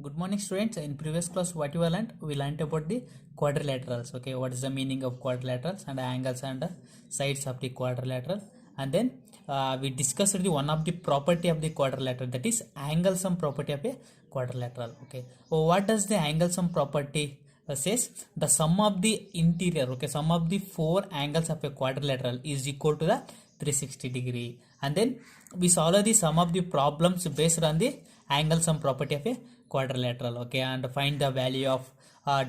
Good morning, students. In previous class, what you learned? We learned about the quadrilaterals. Okay, what is the meaning of quadrilaterals and angles and sides of the quadrilateral? And then we discussed the one of the property of the quadrilateral, that is angle sum property of a quadrilateral. Okay, so what does the angle sum property says? The sum of the interior, okay, sum of the four angles of a quadrilateral is equal to the 360-degree. And then we solve the sum of the problems based on the angle sum property of a quadrilateral. Okay, and find the value of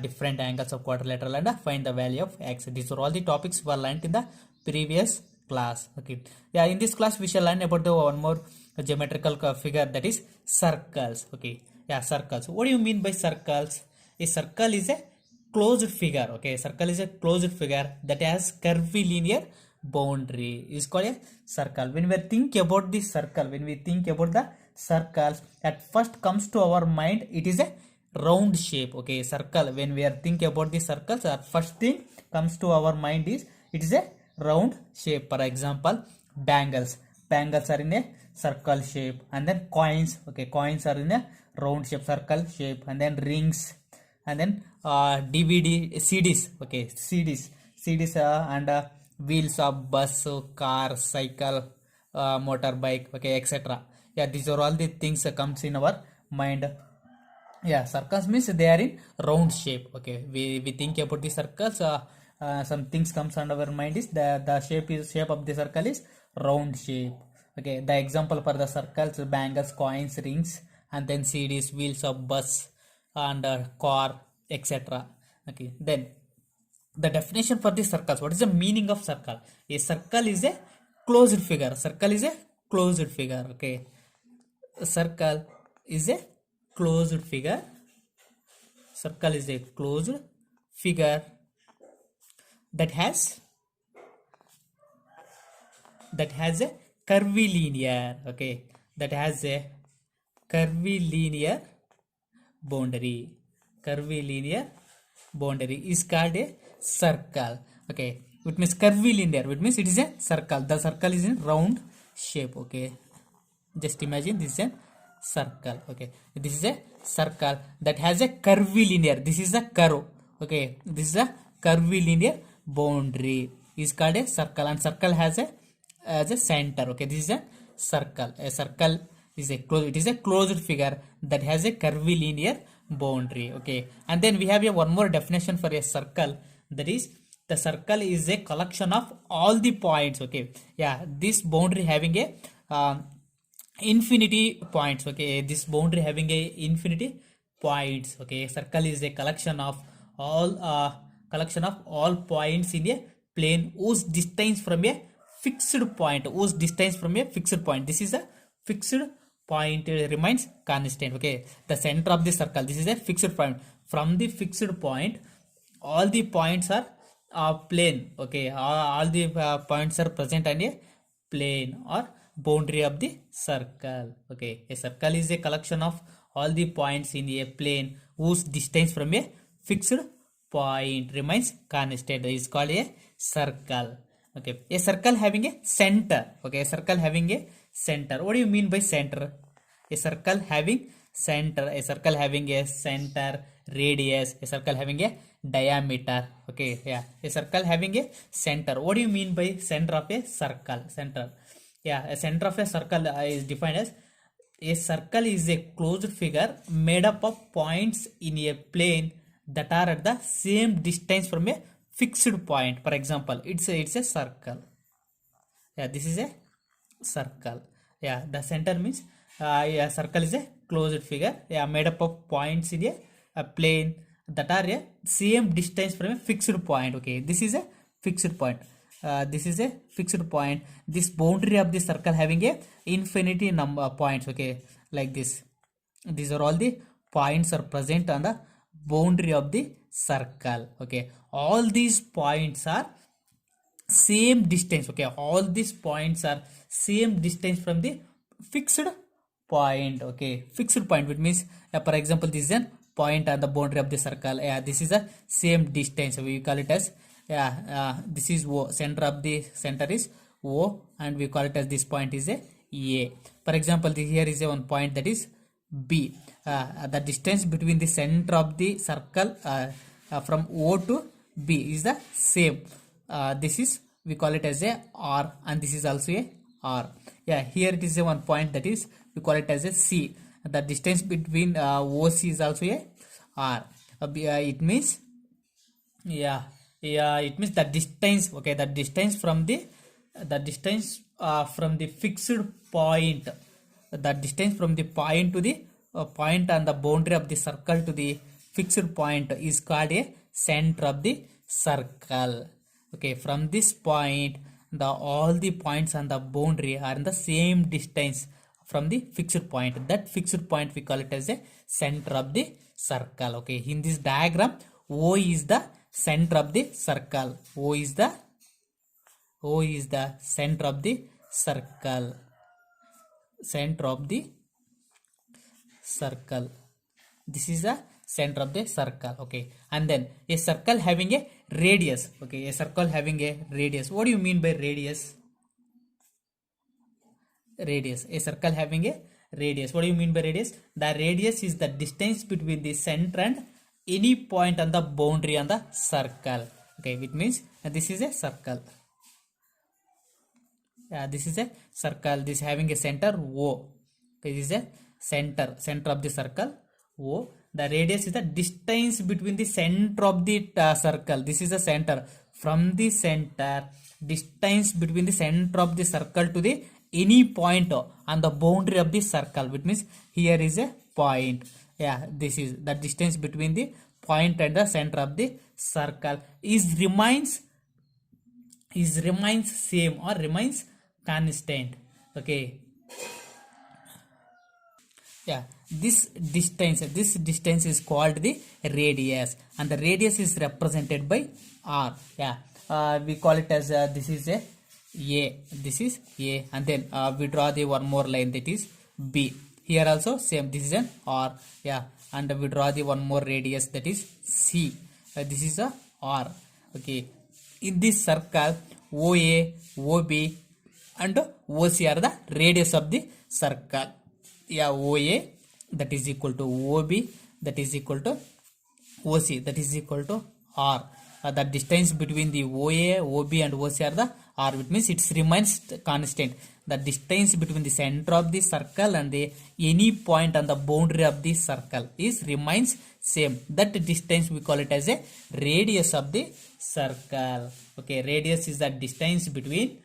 different angles of quadrilateral and find the value of x. These are all the topics were learned in the previous class. Okay, yeah, in this class we shall learn about the one more geometrical figure, that is circles. Okay, yeah, circles. What do you mean by circles? A circle is a closed figure. Okay, circle is a closed figure that has curvilinear boundary, is called a circle. When we think about the circle, when we think about the circles, at first comes to our mind, it is a round shape. Okay, circle, when we are think about the circles, at first thing comes to our mind is it is a round shape. For example, bangles are in a circle shape. And then coins, okay, coins are in a round shape, circle shape. And then rings, and then CDs, okay, CDs and wheels of bus, car, cycle, motorbike, okay, etc. Yeah, these are all the things comes in our mind. Yeah, circles means they are in round shape. Okay, we think about the circles, some things comes under our mind is the shape of the circle is round shape. Okay, the example for the circles, bangles, coins, rings, and then CDs, wheels of bus and car, etc. Okay, then the definition for the circles. What is the meaning of circle? A circle is a closed figure. Circle is a closed figure. Okay, a circle is a closed figure. Circle is a closed figure that has a curvilinear, okay, that has a curvilinear boundary. Curvilinear boundary is called a circle. Okay, it means curvilinear, it means it is a circle. The circle is in round shape. Okay, just imagine this is a circle. Okay, this is a circle that has a curvilinear, this is a curve. Okay, this is a curvilinear boundary is called a circle, and circle has a as a center. Okay, this is a circle. A circle is a it is a closed figure that has a curvilinear boundary. Okay, and then we have a one more definition for a circle, that is the circle is a collection of all the points. Okay, yeah, this boundary having a infinity points. Okay, this boundary having a infinity points. Okay, circle is a collection of all points in a plane whose distance from a fixed point, this is a fixed point, remains constant. Okay, the center of the circle, this is a fixed point. From the fixed point, all the points are plane. Okay, all the points are present on a plane or boundary of the circle. Okay, a circle is a collection of all the points in a plane whose distance from a fixed point remains constant is called a circle. Okay, a circle having a center. Okay, a circle having a center. What do you mean by center? A circle having center, a circle having a center, radius, a circle having a diameter. Okay, yeah, a circle having a center. What do you mean by center of a circle? Center, yeah, a center of a circle is defined as a circle is a closed figure made up of points in a plane that are at the same distance from a fixed point. For example, it's a circle. Yeah, this is a circle. Yeah, the center means yeah, circle is a closed figure, yeah, made up of points in a plane that are a same distance from a fixed point. Okay, this is a fixed point. This is a fixed point. This boundary of the circle having a infinity number of points. Okay, like this. These are all the points are present on the boundary of the circle. Okay, all these points are same distance. Okay, all these points are same distance from the fixed point. Okay, fixed point, which means for example, this is a point on the boundary of the circle. Yeah, this is a same distance, we call it as, yeah, this is O, center of the center is O, and we call it as this point is a. For example, here is a one point that is B. the distance between the center of the circle from O to B is the same. This is, we call it as a R, and this is also a R. Yeah, here it is a one point, that is we call it as a C. The distance between OC is also a R. It means, it means the distance, okay, the distance from the fixed point, the distance from the point to the point on the boundary of the circle to the fixed point is called a center of the circle. Okay, from this point, all the points on the boundary are in the same distance from the fixed point. That fixed point we call it as a center of the circle. Okay, in this diagram, O is the center of the circle. O is the center of the circle. Center of the circle. This is the center of the circle. Okay, and then a circle having a radius. Okay, a circle having a radius. What do you mean by radius? Radius. A circle having a radius. What do you mean by radius? The radius is the distance between the center and any point on the boundary on the circle. Okay, which means this is a circle. This is a circle. This having a center O. Okay, this is a center of the circle O. The radius is the distance between the center of the circle. This is the center. From the center, distance between the center of the circle to the any point on the boundary of the circle, which means here is a point. Yeah, this is the distance between the point and the center of the circle is remains same or remains constant. Okay, yeah, this distance is called the radius, and the radius is represented by R. Yeah, we call it as this is a this is A, and then we draw the one more line, that is B. Here also same, this is an R. Yeah, and we draw the one more radius, that is C. This is a R. Okay, in this circle, OA, OB and OC are the radius of the circle. Yeah, OA, that is equal to OB, that is equal to OC, that is equal to R. The distance between the OA, OB and OC are the R, which means it remains constant. The distance between the center of the circle and the any point on the boundary of the circle is remains same. That distance we call it as a radius of the circle. Okay, radius is the distance between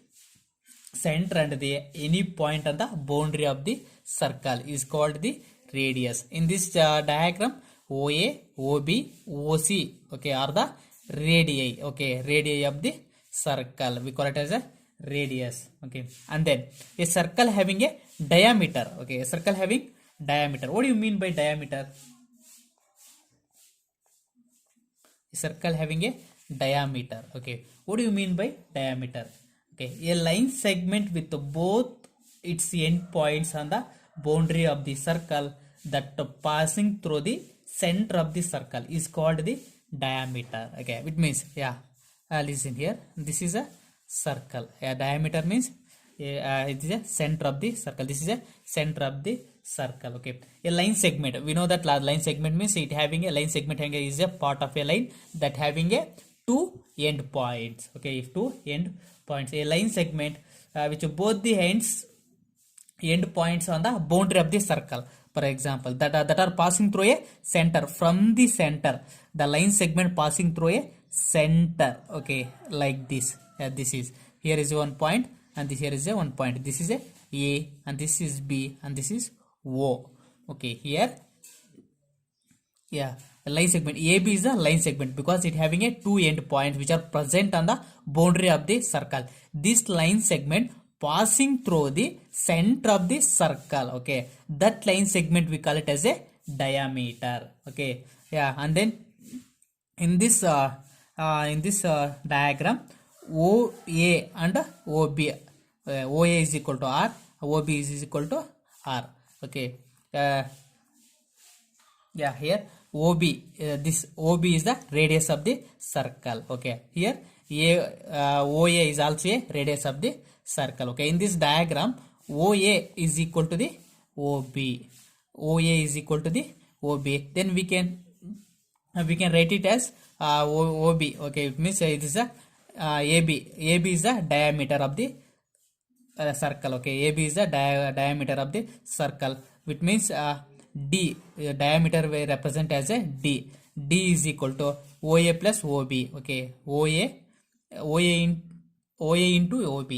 center and the any point on the boundary of the circle is called the radius. In this diagram, OA, OB, OC, okay, are the radii. Okay, radii of the circle, we call it as a radius. Okay, and then a circle having a diameter. Okay, a circle having diameter. What do you mean by diameter? A circle having a diameter. Okay, what do you mean by diameter? Okay, a line segment with both its end points on the boundary of the circle that passing through the center of the circle is called the diameter. Okay, which means, yeah, listen here, this is a circle. Diameter means it is a center of the circle. This is a center of the circle. Okay, a line segment, we know that line segment means it having a line segment is a part of a line that having a two end points. Okay, if two end points, a line segment which both the end points on the boundary of the circle, for example, that are passing through a center. From the center, the line segment passing through a center. Okay, like this. This is, here is one point and this here is a one point. This is a and this is B and this is O. Okay, here, yeah, line segment AB is a line segment because it having a two end points which are present on the boundary of the circle. This line segment passing through the center of the circle. Okay, that line segment we call it as a diameter. Okay, yeah, and then in this diagram, OA and OB, OA is equal to R, OB is equal to R. Okay, yeah, here OB, this OB is the radius of the circle. Okay, here OA is also a radius of the circle. Okay, in this diagram, OA is equal to the OB. OA is equal to the OB. Then we can write it as OB. Okay, it means it is a AB. AB is the diameter of the circle. Okay, AB is the diameter of the circle, which means D diameter we represent as a D. D is equal to OA plus OB. Okay, OA into OB.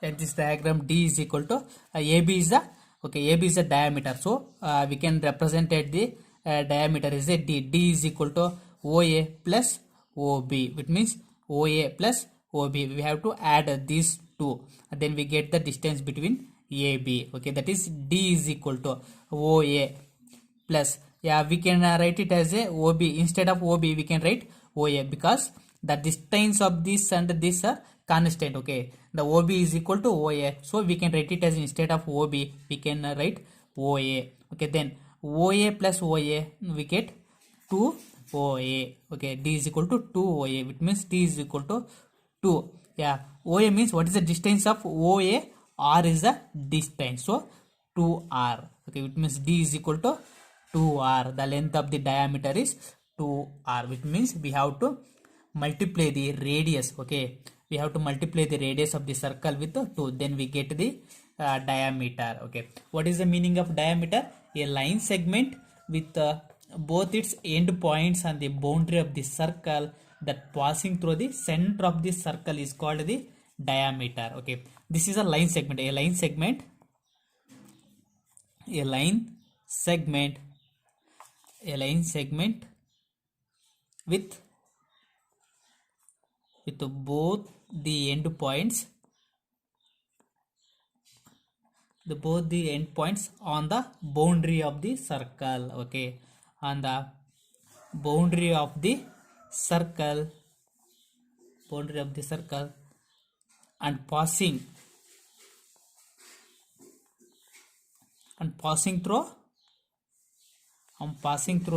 At this diagram, D is equal to AB is the AB is the diameter. So we can represent it the diameter is a D. D is equal to OA plus OB, which means OA plus OB. We have to add these two, and then we get the distance between AB. Okay, that is D is equal to OA plus, we can write it as a OB. Instead of OB we can write OA, because the distance of this and this are constant. Okay, the OB is equal to OA, so we can write it as, instead of OB we can write OA. Okay, then OA plus OA we get 2 OA. Okay, D is equal to 2 OA, which means D is equal to 2. OA means what is the distance of OA? R is the distance, so 2R. Okay, which means D is equal to 2R. The length of the diameter is 2R, which means we have to multiply the radius. Okay, we have to multiply the radius of the circle with 2, then we get the diameter. Okay, what is the meaning of diameter? A line segment with both its end points on the boundary of the circle that passing through the center of the circle is called the diameter. Okay, this is a line segment. A line segment with both the end points on the boundary of the circle. Okay, on the boundary of the circle and passing through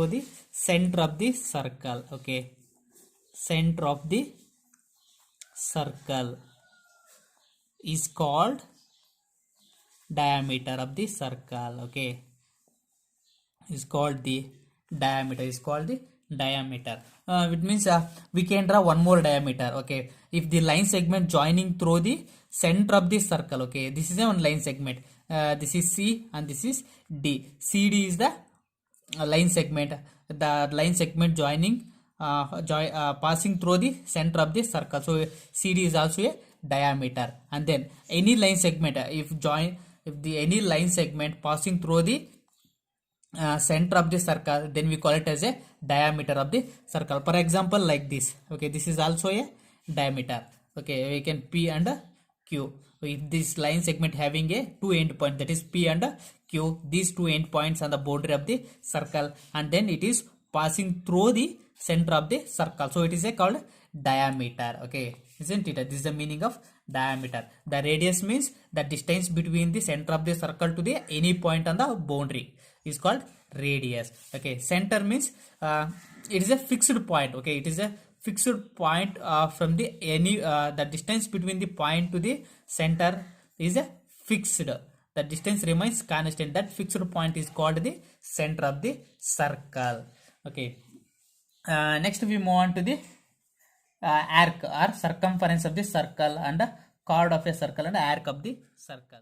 the center of the circle. Okay, center of the circle is called diameter of the circle. Okay, is called the diameter. Which means we can draw one more diameter. Okay, if the line segment joining through the center of the circle. Okay, this is a one line segment. This is C and this is D. CD is the line segment. The line segment joining passing through the center of the circle. So CD is also a diameter. And then any line segment, if any line segment passing through the center of the circle, then we call it as a diameter of the circle. For example, like this. Okay, this is also a diameter. Okay, we can P and Q. If this line segment having a two end point, that is P and Q, these two end points on the border of the circle, and then it is passing through the center of the circle, so it is called diameter. Okay, isn't it? This is the meaning of diameter. The radius means the distance between the center of the circle to the any point on the boundary is called radius. Okay, center means it is a fixed point. Okay, it is a fixed point from the any the distance between the point to the center is a fixed. The distance remains constant. That fixed point is called the center of the circle. Okay, next we move on to the arc or circumference of the circle and chord of a circle and arc of the circle.